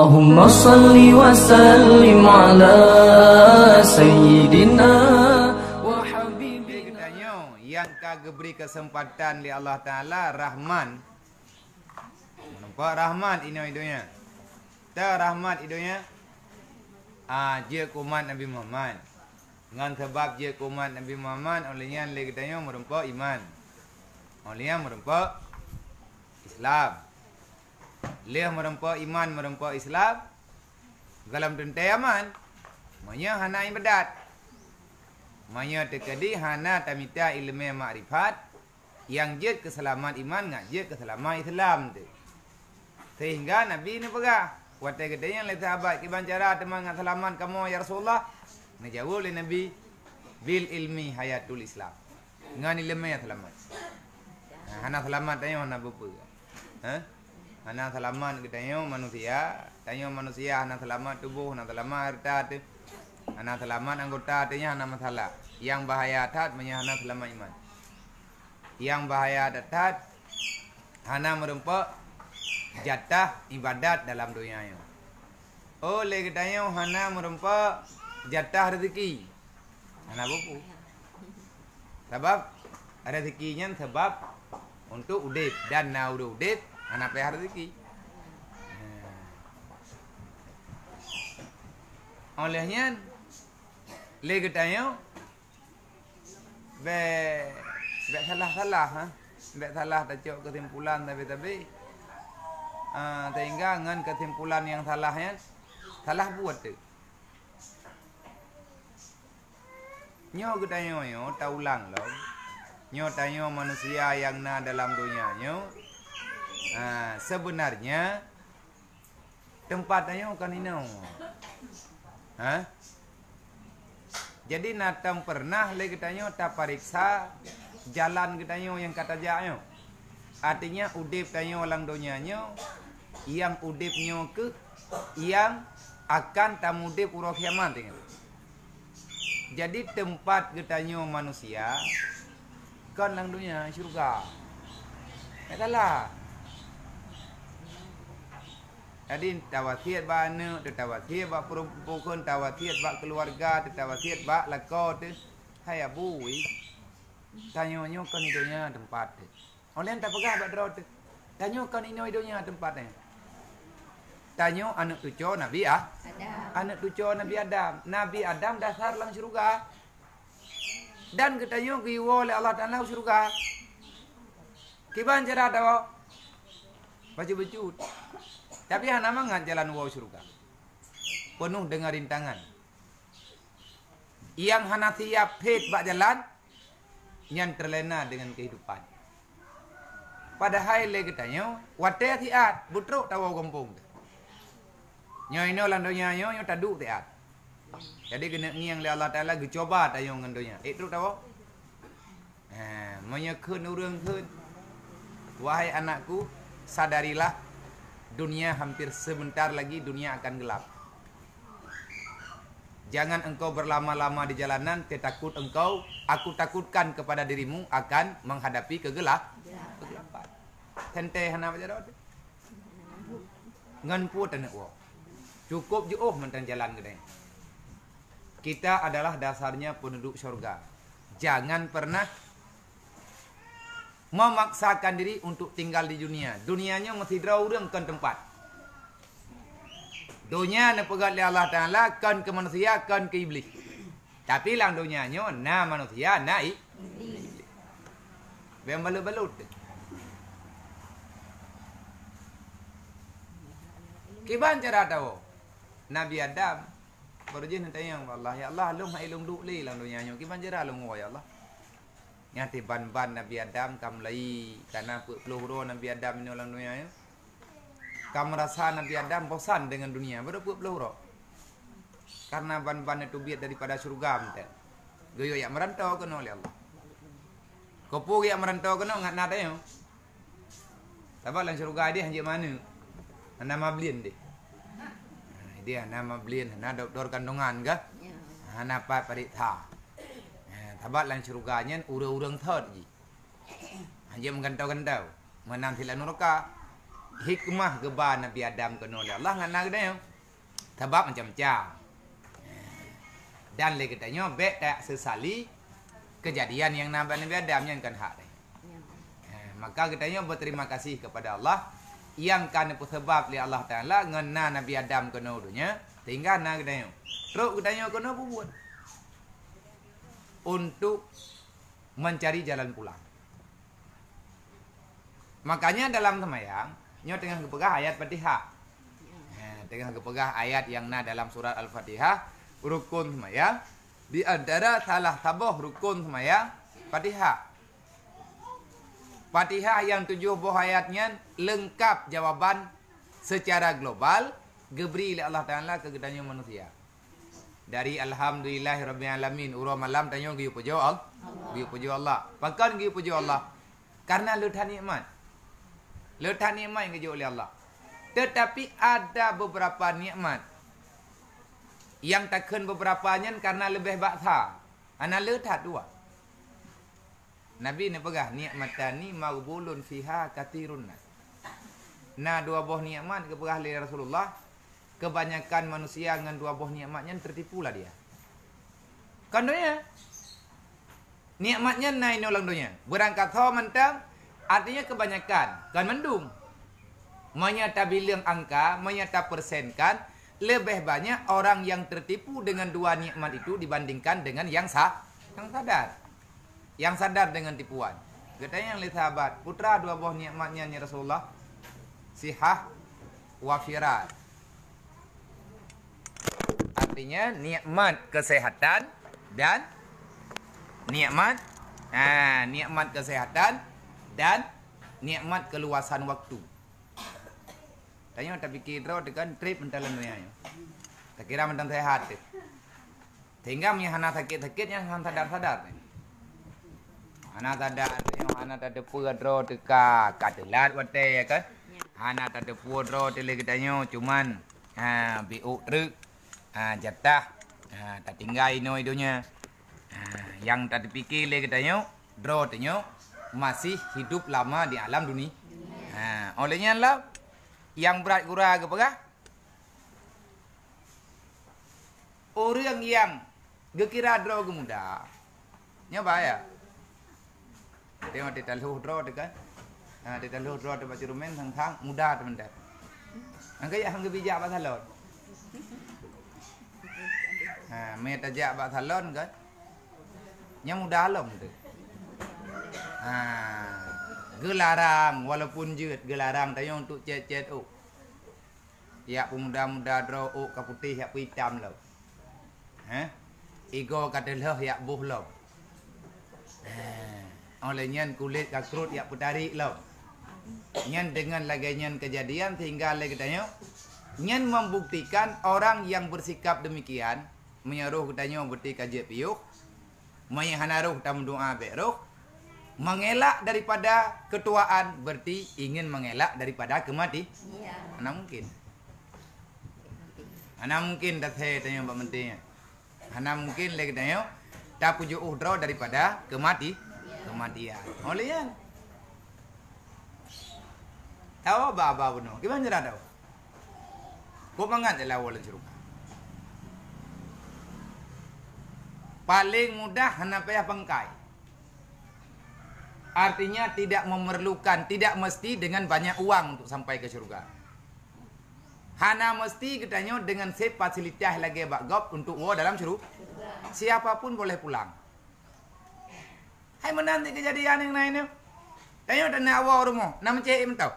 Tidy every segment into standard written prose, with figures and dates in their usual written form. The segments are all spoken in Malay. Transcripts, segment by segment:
Allahumma salli wa sallim ala sayyidina wa habibina. Yang kagak beri kesempatan oleh Allah Ta'ala Rahman. Nampak Rahman ini hidupnya. Tak Rahmat hidupnya. Dia kumat Nabi Muhammad. Dengan sebab dia kumat Nabi Muhammad, olehnya lagi katanya merempak iman. Olehnya merempak Islam. Leh merempak iman, merempak Islam. Dalam tentai aman. Manya hana ibadat. Manya terkadi hana tamita ilmu makrifat. Yang jid keselamat iman, ngak jid keselamat Islam tu. Sehingga Nabi ni pegah. Watai katanya oleh sahabat kiban cara teman ngak selamat kamu ya Rasulullah. Ngejawab oleh Nabi bil ilmi hayatul Islam. Ngan ilmu yang selamat. Hana selamat tanya hana bupa. Hana selamat katanya manusia, hana selamat tubuh, hana selamat harta tu. Hana selamat anggota tanya hana masalah. Yang bahaya tat hana selamat iman. Yang bahaya tat hana merempak jatah ibadat dalam dunia nya. Oleh katanya hana merempak jatah rezeki. Hana buku. Sebab rezekinya sebab untuk udip dan na udah udip anak pelihara rezeki. Olehnya le katanya be salah tak cok kesimpulan tapi sehingga dengan kesimpulan yang salahnya salah buat tu. Nyo katanya yo tak ulang loh. Nyo tanya manusia yang na dalam dunia nyo. Sebenarnya tempatnya kan ini. Jadi natam pernah lagi tanya tak pariksa jalan kitanya yang kata jahnya. Artinya udip tanya orang dunianya yang udipnya ke yang akan tamudip urang kiamat tengok. Jadi tempat kitanya manusia kan lang dunia syurga. Adalah jadi tawasiat ba anak, tawasiat ba perempuan, tawasiat ba keluarga, tawasiat ba lako tu. Hai abu wi. Tanyo kan hidupnya tempat tu. Orang tak pegah ba draw tu. Tanyo kan ini hidupnya tempat ni. Tanyo anak tuco Nabi Adam. Anak tuco Nabi Adam. Nabi Adam dasar lang syurga. Dan ketanyo kiwo oleh Allah Ta'ala syurga. Kiban cara tahu? Baju-baju. Tapi hana mangat jalan wow syurga. Penuh dengan rintangan. Yang hana siap hit bak jalan yang terlena dengan kehidupan. Padahal le katanya wate tiat butruk tahu kampung. Nyo ini landonya nyo taduk tiat. Jadi kena ngiang le Allah Taala gecoba tayong ngandonya. Itu tahu? Menyekun urang keun. Wahai anakku, sadarilah dunia hampir sebentar lagi dunia akan gelap. Jangan engkau berlama-lama di jalanan, takut engkau, aku takutkan kepada dirimu akan menghadapi kegelapan. Tente hana baca tu. Ngan pu tanak wo. Cukup je mentang jalan kedai. Kita adalah dasarnya penduduk syurga. Jangan pernah memaksakan diri untuk tinggal di dunia. Dunianya mesti draw urang kan tempat. Dunia na pegat oleh Allah Ta'ala kan ke manusia, kan ke iblis. Tapi lang dunianya na manusia, na iblis. Biar balut-balut. Kiban cara tahu? Nabi Adam berjin tanya Allah, ya Allah, lung hai lung duk li lang dunianya. Kiban cara lung ya Allah? Nyati ban-ban Nabi Adam kam lai karena peluru Nabi Adam ini orang dunia ya. Kamu rasa Nabi Adam bosan dengan dunia baru peluru. Karena ban-ban itu biat daripada surga menten. Goyo yang merantau kena oleh Allah. Kopu yang merantau kena ngat nada yo. Sebab lang surga dia hanya mana? Nama blin dia. Dia nama blin, nama doktor kandungan ke? Nama apa parita. Tabat lang syurganya urang-urang thot ji. Hanya menggantau-gantau. Menang sila neraka. hikmah geba Nabi Adam kena oleh Allah ngana kedanya. Sebab macam-macam. Dan lagi katanya baik tak sesali kejadian yang Nabi Adam yang kan hak. Maka katanya berterima kasih kepada Allah yang kan sebab li Allah Taala ngena Nabi Adam kena dunia tinggal na katanya. Terus katanya kena buat untuk mencari jalan pulang. Makanya dalam sembahyang nyo tengah kepegah ayat Fatihah. Tengah kepegah ayat yang na dalam surat Al-Fatihah rukun sembahyang di antara salah satu rukun sembahyang Fatihah. Fatihah yang 7 buah ayatnya lengkap jawaban secara global geberi oleh Allah Taala ke gedanya manusia. Dari alhamdulillahirabbil alamin urang malam tanya giu puji Allah. Giu puji Allah. Bahkan giu puji Allah karena letak nikmat. Letak nikmat yang dijual oleh Allah. Tetapi ada beberapa nikmat yang takkan beberapanya karena lebih baksa. Ana letak dua. Nabi ni pegah nikmatani maghbulun fiha katsirun nas. Nah dua buah nikmat ke pegah oleh Rasulullah. Kebanyakan manusia dengan dua buah nikmatnya tertipulah dia. Kan dunia. Nikmatnya naik nolong dunia. Berangkat tho mentang artinya kebanyakan kan mendung. Menyata bilang angka, menyata persenkan lebih banyak orang yang tertipu dengan dua nikmat itu dibandingkan dengan yang sadar. Yang sadar dengan tipuan. Katanya yang lihat sahabat, putra dua buah nikmatnya ni Rasulullah, sihah wa firat. Artinya nikmat kesehatan dan nikmat kesehatan dan nikmat keluasan waktu. Tanya tak fikir draw dengan trip mentalan dunia. Tak kira mentang sehat. Sehingga punya hana sakit-sakit yang hana sadar-sadar. Hana sadar, hana tak ada pura draw dekat katelat wate kan. Hana tak ada pura draw tele katanya cuman BO truk jatah tak tinggal ino hidupnya. Yang tak dipikir le katanya draw tanya masih hidup lama di alam dunia. Olehnya lah yang berat kurang ke apa? Orang yang gekira draw ke muda. Nya bahaya. Tengok dia taluh draw dekat. Dia taluh draw dekat cirumen thang muda teman-teman. Angka yang hang bijak ba salon. Me tajak ba salon kan. Nya muda alam tu. Gelarang walaupun jeut gelarang tayong untuk cet-cet ya pemuda-muda draw ke putih ya hitam lo. Ego kata leh ya buh lo. Oleh nyan kulit kakrut ya putarik lo. Nyan dengan lagi nyan kejadian sehingga lagi tanya nyan membuktikan orang yang bersikap demikian menyeruh katanya berti kaji piuk mayhanaruh tam doa beruh mengelak daripada ketuaan berarti ingin mengelak daripada kemati. Iya. Mana mungkin? Mana mungkin dah saya tanya Mbak Menterinya. Mana mungkin lagi tanya tak pujuk draw daripada kematian. Oleh yang tahu apa benar? Gimana cara tahu? Kau mangat je lawan jeruk. Paling mudah hana payah pengkai. Artinya tidak memerlukan, tidak mesti dengan banyak uang untuk sampai ke syurga. Hana mesti katanya dengan fasilitas lagi bagop untuk dalam syurga. Siapapun boleh pulang. Hai menanti kejadian yang lainnya. Tanya tak nak awak rumah, nama cik mentau.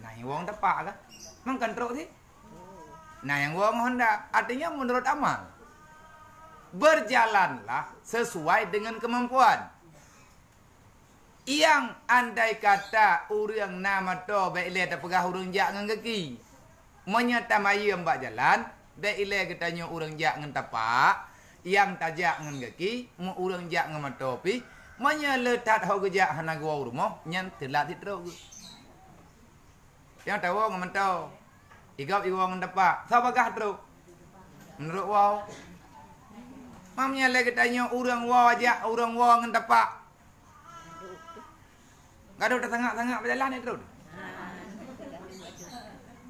Nah yang wong tepak kan? Mang kontrol sih. Nah yang wong hendak, artinya menurut amal. Berjalanlah sesuai dengan kemampuan. Yang andai kata orang nama to baik le tak pegah orang jak ngan kaki. Menyata mayam bak jalan, baik le katanya orang jak ngan tapak, yang tajak ngan kaki, mu orang jak ngan matopi, menyeletat ho gejak hana gua rumah, nyan telat ditro. Yang tahu ngan mantau. Igap iwang ngan tapak, sabagah tro. Menurut wow mamnya lagi tanya orang wajak, orang wang ngan tapak. Gaduh tengah-tengah berjalan ni terus.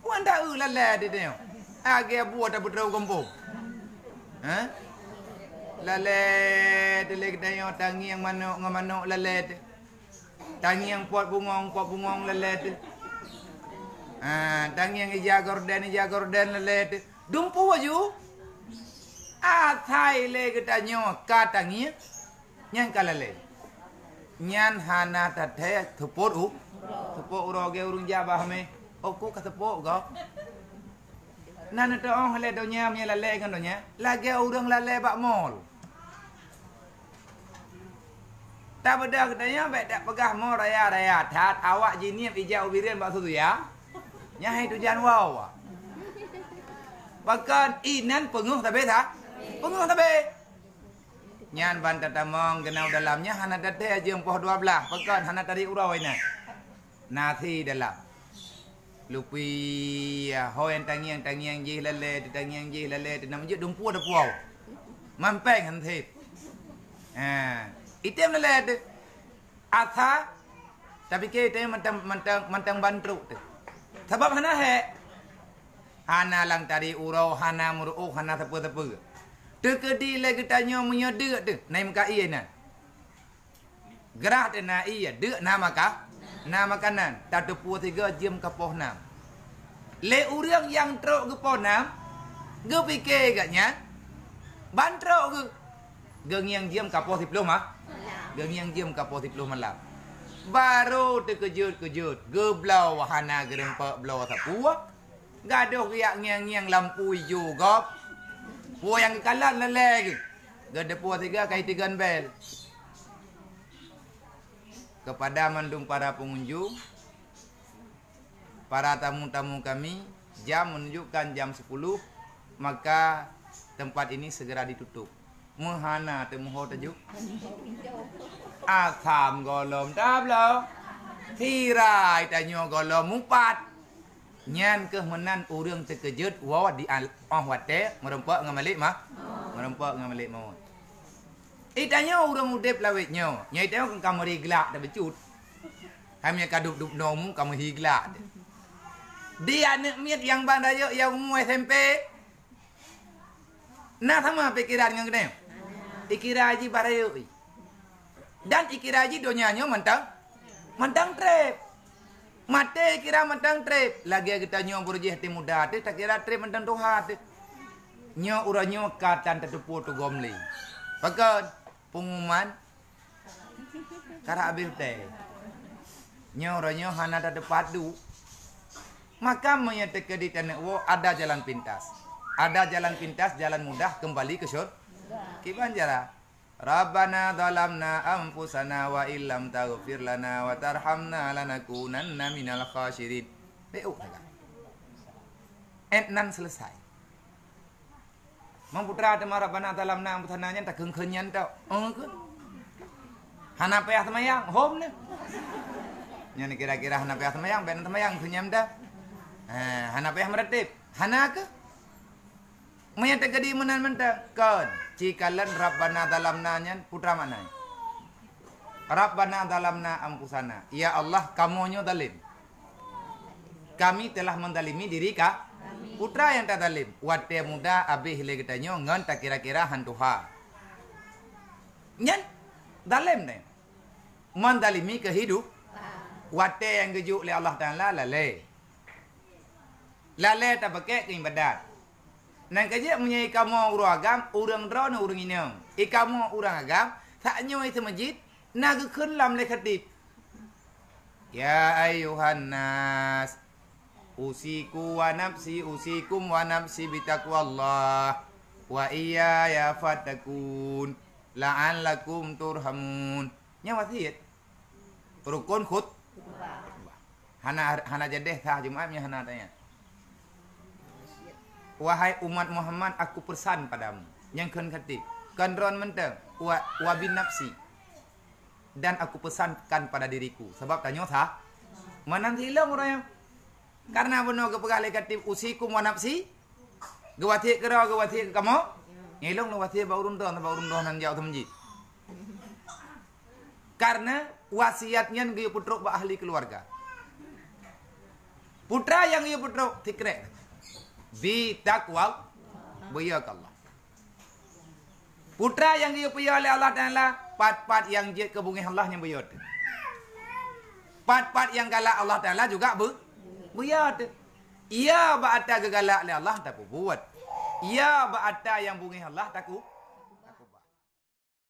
Puan tak lala dia tengok. Agi buat tak betul kampung. Ha? Lala dia lagi tengok tangi yang manuk lala tu. Tangi yang pot bungong lala tu. Tangi yang hijau gorden lala tu. Dumpu aju. Thai le kita tengok ka tangi yang kalale. Nyan hana tathe thupot uro ge urung jabah me. Oku ka thupot go. Nan to ong le donya me lale kan donya. Lagi urang lale bak mall. Tak beda katanya baik tak pegah mau raya tat awak jiniap ijau birin bak tu ya. Nyai tu jan wow. Bahkan inan penguh tabe tak? Penguh tabe. Nyan banta tamong genau dalamnya hana date aja empoh 12. Bahkan hana tadi urau ina. Nasi dalam. Lupi hoen tangiang ji lale nam je dumpu ada puau. Mampeng han thip. Item lale tu. Atha tapi ke item mantang bantru tu. Sebab hana he. Hana lang tadi urau hana muru hana tepu. Tekedi lagi tanya punya dek tu. Naik muka iya na. Gerah tu na iya. Dek nama kah? Nama kanan. Tak tepu 3 jam ke poh 6. Le urang yang teruk ke poh 6. Ge fikir katnya. Bantruk ke. Geng yang jam ke poh 10 mah. Geng yang jam ke poh 10 malam. Baru terkejut. Geblau wahana gerempak belau sapua. Gaduh riak ngiang lampu hijau gop. Puan yang kalah lelai ke. Gada puan 3 kait 3 bel. Kepada mandung para pengunjung, para tamu-tamu kami, jam menunjukkan jam 10, maka tempat ini segera ditutup. Mahana temuho tajuk. Akham golom tablo. Tirai tanyo golom mumpat. Nyan kemenan urang terkejut wawa di wate merempak ngamalik mah. Merempak ngamalik mau. Itanya urang udep lawetnya. Nyai tengok kamu riglak dah becut. Kami kadup nomu kamu higlak. Dia anak miat yang bandaya yang umur SMP. Nah sama pikiran yang kena. Ikiraji barayo. Dan ikiraji donyanya mentang trip. Mate kira mentang trip. Lagi kita nyo berjih hati muda tu tak kira trip mentang doha tu. Nyo uranyo katan terdepu tu gomli. Pakai pengumuman kara habis teh. Nyo uranyo hana ada padu. Maka menyatakan di tanah wo ada jalan pintas. Ada jalan pintas, jalan mudah kembali ke syurga. Kiban jara. Rabbana zalamna anfusana wa illam taghfir lana wa tarhamna lanakunanna minal khasirin. Beuk tak. Nan selesai. Mang putra te Rabbana zalamna anfusana nya tak keunkeunyan tau. Ke. Hana payah semayang hom ne. Nya kira-kira hana payah semayang ben semayang kunyam dah. Hana payah meretip. Hana ke? Maya tegadi menan-mentang kan cikalan Rabbana dalamna nyan putra mana Rabbana dalamna ampusana ya Allah kamu nyo dalim kami telah mendalimi diri ka putra yang tak dalim wate muda abih le kita nyo ngan tak kira-kira hantuha nyan dalim ne mendalimi kehidup wate yang gejuk le Allah Taala lale tak pakai keibadat. Nang kerja punya ikamu urang agam, urang drone urang inang. Ikamu urang agam, tak nyoy itu masjid, nak kelam le khatib. Ya ayuhan nas, usiku wa nafsi, usikum wa nafsi bitaqwallah. Wa iya ya fatakun, la'allakum turhamun. Nya wasiat. Rukun khut. Hana jadeh tah Jumatnya hana tanya. Wahai umat Muhammad, aku pesan padamu. Yang khatib. Kandron mentang. Wa bin nafsi. Dan aku pesankan pada diriku. Sebab tanya sah. Mana hilang orangnya. Karena benar kepegah khatib. Usikum wa nafsi. Gewati kera, gewati kamu. Hilang gewati baurun doh nan jauh temji. Karena wasiatnya dia putruk ba ahli keluarga. Putra yang dia putruk tikrek. Bi taqwa bayak Allah. Putra yang dia punya oleh Allah Taala, pat-pat yang dia kebungi Allah yang bayat. Pat-pat yang galak Allah Taala juga bayat. Ia ba'ata gegalak oleh Allah tak buat. Ia ba'ata yang bungi Allah tak